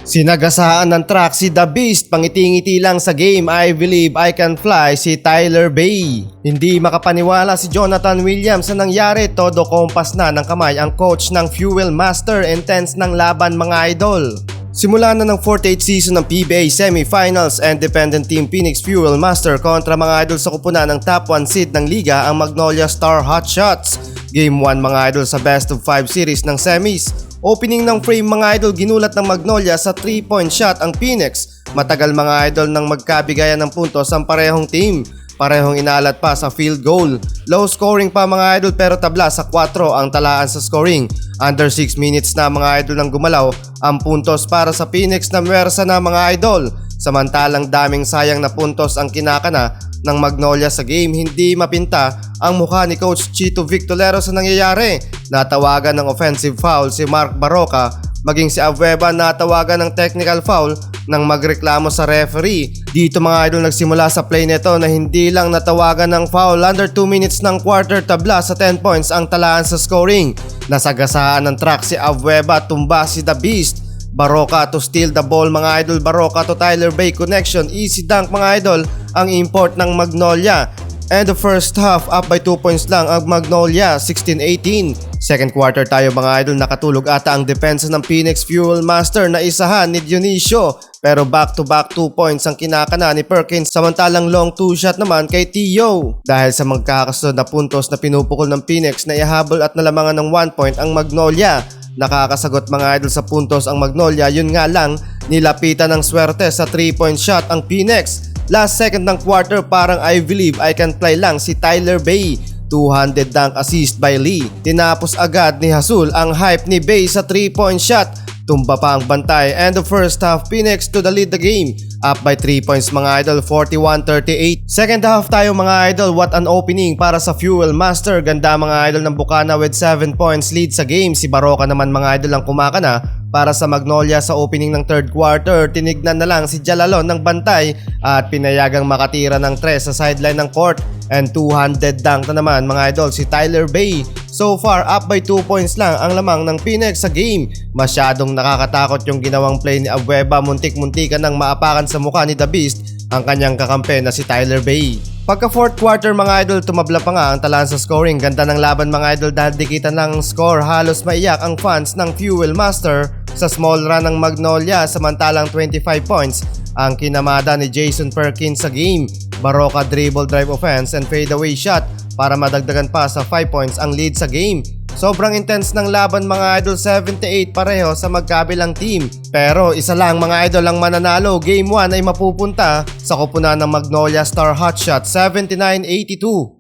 Sinagasaan ng track si The Beast, pangiti-ngiti lang sa game I Believe I Can Fly si Tyler Bay. Hindi makapaniwala si Jonathan Williams sa nangyari, todo kompas na ng kamay ang coach ng Fuel Master, intense ng laban mga idol. Simula na ng 48th season ng PBA Semifinals, independent team Phoenix Fuel Master kontra mga idol sa kupunan ng top 1 seed ng liga ang Magnolia Star Hotshots. Game 1 mga idol sa best of 5 series ng semis. Opening ng frame mga idol, ginulat ng Magnolia sa 3-point shot ang Phoenix. Matagal mga idol nang magkabigayan ng puntos ang parehong team. Parehong inalat pa sa field goal. Low scoring pa mga idol pero tabla sa 4 ang talaan sa scoring. Under 6 minutes na mga idol nang gumalaw ang puntos para sa Phoenix na mwersa na mga idol. Samantalang daming sayang na puntos ang kinakana ng Magnolia sa game, hindi mapinta ang mukha ni Coach Chito Victolero sa nangyayari. Natawagan ng offensive foul si Mark Barroca, maging si Abueva natawagan ng technical foul nang magreklamo sa referee. Dito mga idol nagsimula sa play nito na hindi lang natawagan ng foul, under 2 minutes ng quarter tabla sa 10 points ang talaan sa scoring. Nasagasaan ng track si Abueva, tumba si The Beast. Barroca to steal the ball mga idol, Barroca to Tyler Bay connection, easy dunk mga idol ang import ng Magnolia. And the first half, up by 2 points lang ang Magnolia, 16-18. Second quarter tayo mga idol, nakatulog ata ang depensa ng Phoenix Fuel Master na isahan ni Dionisio. Pero back to back 2 points ang kinakana ni Perkins, samantalang long 2 shot naman kay Tio. Dahil sa magkakasunod na puntos na pinupukol ng Phoenix na ihabol at nalamangan ng 1 point ang Magnolia. Nakakasagot mga idol sa puntos ang Magnolia, yun nga lang nilapitan ng swerte sa 3-point shot ang Phoenix. Last second ng quarter parang I Believe I Can Fly lang si Tyler Bay. 200 dunk assist by Lee. Tinapos agad ni Hasul ang hype ni Bay sa 3-point shot. Tumba pa ang bantay and the first half Phoenix to the lead the game. Up by 3 points mga idol, 41-38. Second half tayo mga idol, what an opening para sa Fuel Master. Ganda mga idol ng Bukana with 7 points lead sa game. Si Barroca naman mga idol ang kumakana para sa Magnolia sa opening ng third quarter. Tinignan na lang si Jalalon ng bantay at pinayagang makatira ng 3 sa sideline ng court. And 200 dunk na naman mga idol si Tyler Bay. So far up by 2 points lang ang lamang ng Phoenix sa game. Masyadong nakakatakot yung ginawang play ni Abueva, muntik-muntikan ng maapakan sa mukha ni The Beast ang kanyang kakampi na si Tyler Bay. Pagka fourth quarter mga idol, tumabla pa nga ang talaan sa scoring. Ganda ng laban mga idol dahil dikitan lang score. Halos maiyak ang fans ng Fuel Master sa small run ng Magnolia, samantalang 25 points ang kinamada ni Jason Perkins sa game. Barroca dribble drive offense and fadeaway shot para madagdagan pa sa 5 points ang lead sa game. Sobrang intense ng laban mga idol, 78 pareho sa magkabilang team. Pero isa lang mga idol ang mananalo, game 1 ay mapupunta sa kupunan ng Magnolia Star Hotshot, 79-82.